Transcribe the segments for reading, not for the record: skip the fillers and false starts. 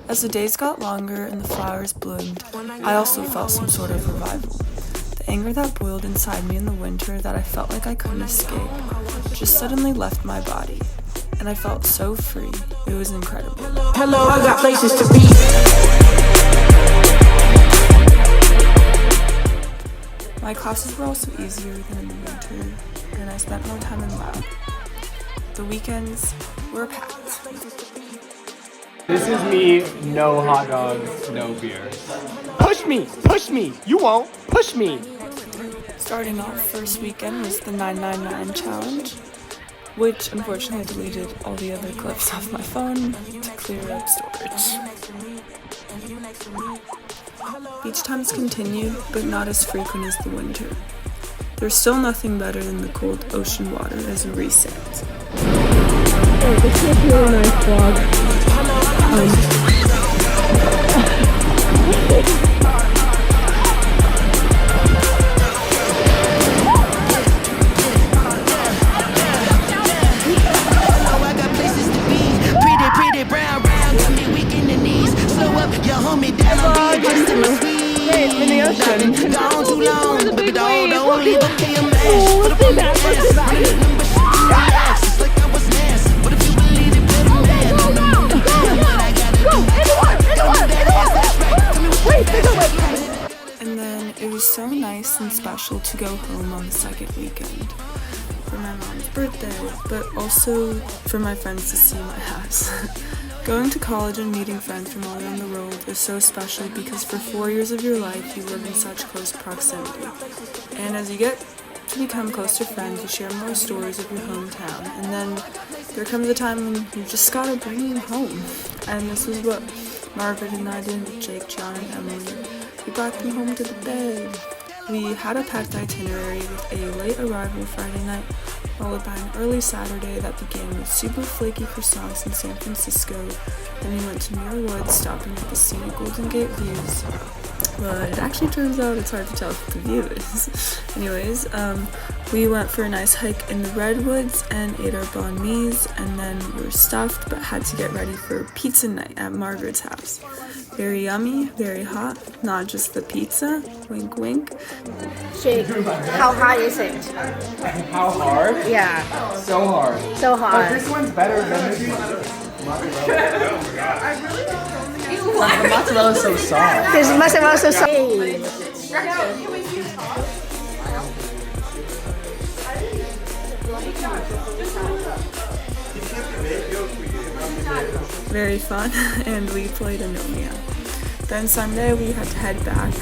As the days got longer and the flowers bloomed, I also felt some sort of revival. The anger that boiled inside me in the winter that I felt like I couldn't escape just suddenly left my body, and I felt so free. It was incredible. Hello, I got places to be. My classes were also easier than in the winter, and I spent more time in lab. The weekends were packed. This is me, no hot dogs, no beer. Push me, you won't, push me. Starting off first weekend was the 999 challenge, which unfortunately deleted all the other clips off my phone to clear up storage. Beach times continued, but not as frequent as the winter. There's still nothing better than the cold ocean water as a reset. Oh, this is a really nice vlog. In the ocean. Gone too long, baby doll, don't leave a key a man. Oh, see that? And then it was so nice and special to go home on the second weekend for my mom's birthday, but also for my friends to see my house. Going to college and meeting friends from all around the world is so special because for 4 years of your life you live in such close proximity. And as you get to become closer friends, you share more stories of your hometown, and then there comes a time when you just gotta bring them home. And this is what Margaret and I did with Jake, John, and Emily. We brought them home to the bed. We had a packed itinerary with a late arrival Friday night, followed by an early Saturday that began with super flaky croissants in San Francisco. Then we went to Muir Woods, stopping at the scenic Golden Gate views. But it actually turns out it's hard to tell what the view is. Anyways, we went for a nice hike in the Redwoods and ate our banh mi's, and then we were stuffed but had to get ready for pizza night at Margaret's house. Very yummy, very hot, not just the pizza, wink wink. Jake, how hot is it? How hard? Yeah, So hard. so But hot. this one's better than this one. The mozzarella's so soft. This must have also so. Very fun, and we played Anomia. Then Sunday we had to head back.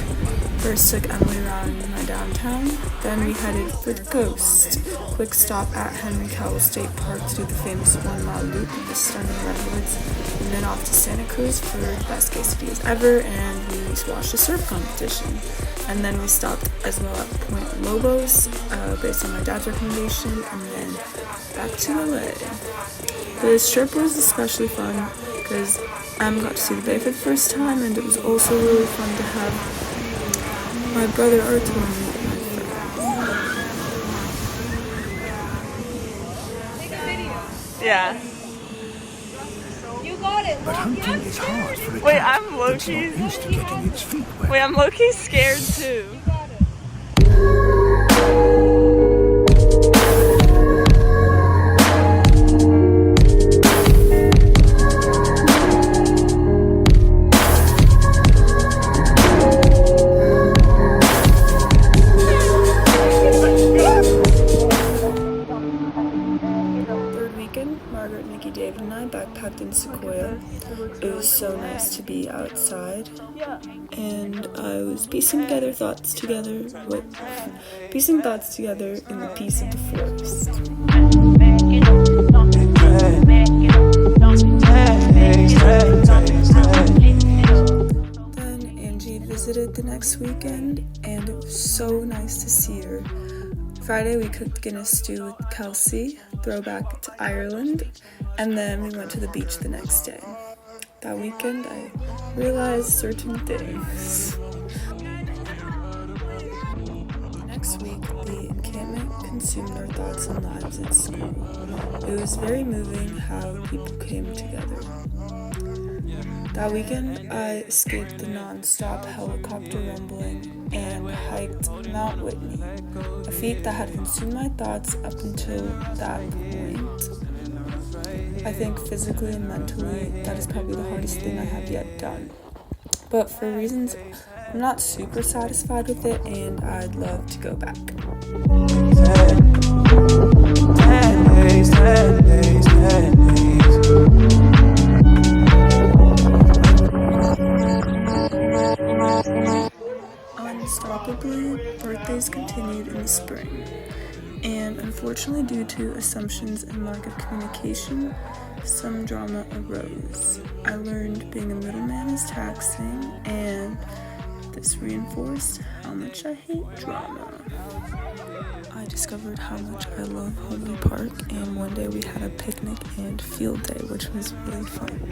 First took Emily around my downtown, then we headed for the coast. Quick stop at Henry Cowell State Park to do the famous 1 mile loop of the stunning redwoods, and then off to Santa Cruz for the best quesadillas ever, and we watched a surf competition. And then we stopped as well at Point Lobos, based on my dad's recommendation, and then back to LA. This trip was especially fun because I got to see the bay for the first time, and it was also really fun to have my brother Arthur meet my friend. Yeah. You got it. But hunting is hard for a Wait, cat I'm that's low-key. not used to getting its feet wet. Wait, I'm low-key scared too. Margaret, Nikki, David, and I backpacked in Sequoia. It was so nice to be outside, and I was piecing thoughts together in the peace of the forest. Then Angie visited the next weekend, and it was so nice to see her. Friday we cooked Guinness stew with Kelsey, throwback to Ireland, and then we went to the beach the next day. That weekend I realized certain things. Next week, the encampment consumed our thoughts and lives at school. It was very moving how people came together. That weekend, I escaped the non-stop helicopter rumbling and hiked Mount Whitney, a feat that had consumed my thoughts up until that point. I think physically and mentally, that is probably the hardest thing I have yet done. But for reasons, I'm not super satisfied with it, and I'd love to go back. 10 days, 10 days, 10 days. Unstoppably, birthdays continued in the spring, and unfortunately due to assumptions and lack of communication, some drama arose. I learned being a middleman is taxing, and this reinforced how much I hate drama. I discovered how much I love Holy Park, and one day we had a picnic and field day, which was really fun.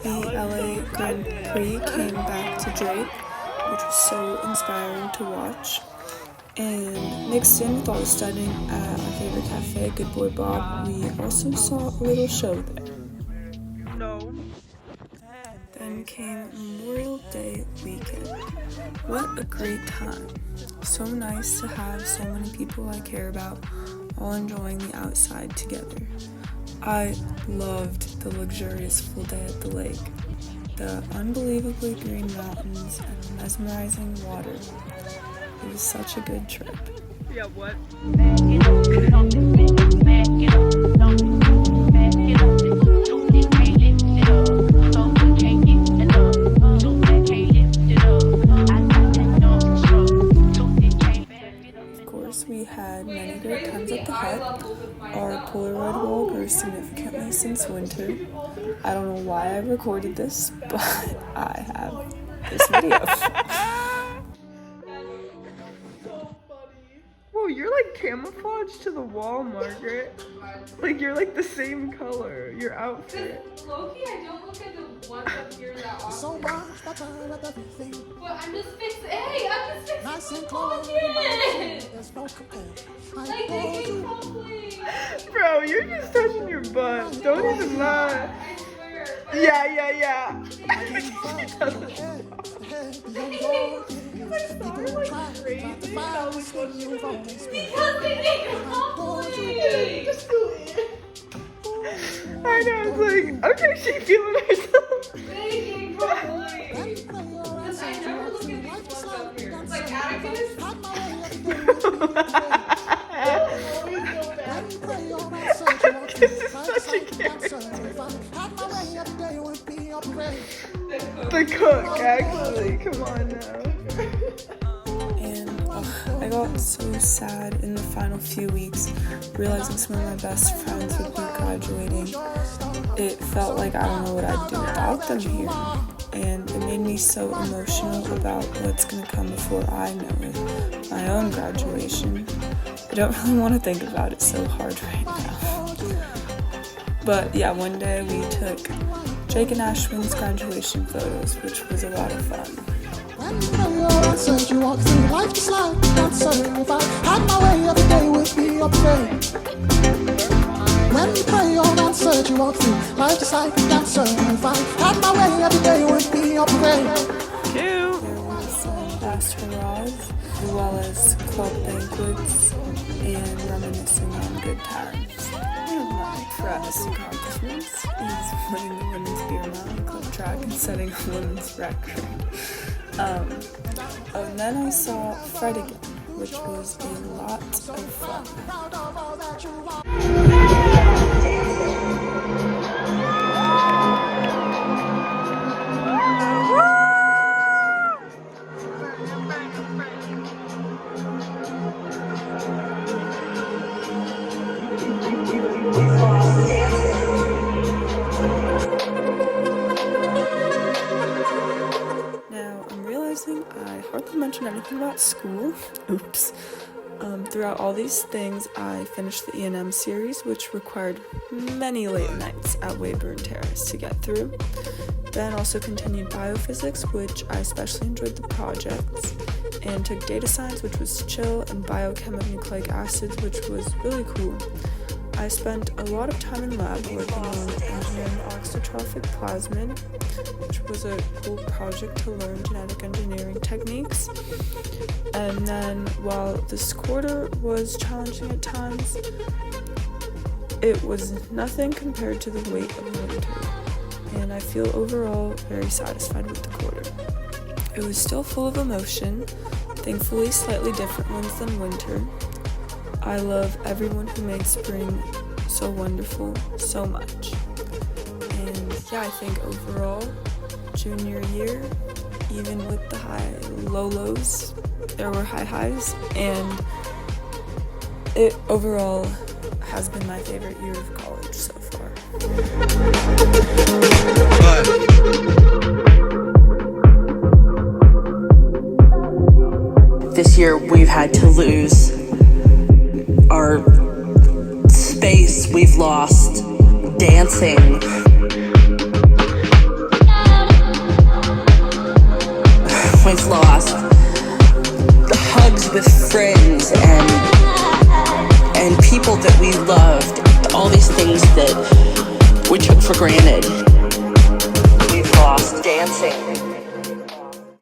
The LA Grand Prix came back to Drake, which was so inspiring to watch. And mixed in with all the studying at my favorite cafe, Good Boy Bob, we also saw a little show there. Then came Memorial Day weekend. What a great time. So nice to have so many people I care about all enjoying the outside together. I loved the luxurious full day at the lake, the unbelievably green mountains, and the mesmerizing water. It was such a good trip. Yeah, what? Of course, we had many great times at the hut. Our Polaroid wall grew significantly since winter. I don't know why I recorded this, but I have this video. Whoa, you're like camouflaged to the wall, Margaret. Like you're like the same color, your outfit. Loki, I don't look at the ones up here that often. But I'm just fixing. Hey, I'm just fixing like they can complete. Bro, you're just touching your butt. Don't even lie. I swear. Yeah. She doesn't. Because they can complete. I know, it's like, okay, she feeling herself. They can complete. I never look at these ones up here. It's like Atticus. This is such a character. The cook, actually. Come on now. And I got so sad in the final few weeks, realizing some of my best friends would be graduating. It felt like I don't know what I'd do without them here. And it made me so emotional about what's gonna come before I know it, my own graduation. I don't really want to think about it so hard right now. But yeah, one day we took Jake and Ashwin's graduation photos, which was a lot of fun. Said you walk through life just like dancing. If I had my way, every day would be a parade. When you pray, your answer, you walk through life just like a dancer. If I had my way, every day would be a parade. There were some fast hurrahs, as well as club banquets, and reminiscing on good times. One of my proudest accomplishments is winning the Women's Beer Mountain Club track and setting a women's record. And then I saw Fred again, which was a lot of fun. I hardly mentioned anything about school. Oops. Throughout all these things, I finished the E&M series, which required many late nights at Weyburn Terrace to get through. Then also continued biophysics, which I especially enjoyed the projects, and took data science, which was chill, and biochem of nucleic acids, which was really cool. I spent a lot of time in lab working on engineering oxytrophic plasmid, which was a cool project to learn genetic engineering techniques. And then while this quarter was challenging at times, it was nothing compared to the weight of winter, and I feel overall very satisfied with the quarter. It was still full of emotion, thankfully slightly different ones than winter. I love everyone who made spring so wonderful so much. And yeah, I think overall, junior year, even with the low lows, there were high highs, and it overall has been my favorite year of college so far. This year we've had to lose our space, we've lost dancing. We've lost the hugs with friends and people that we loved, all these things that we took for granted. We've lost dancing.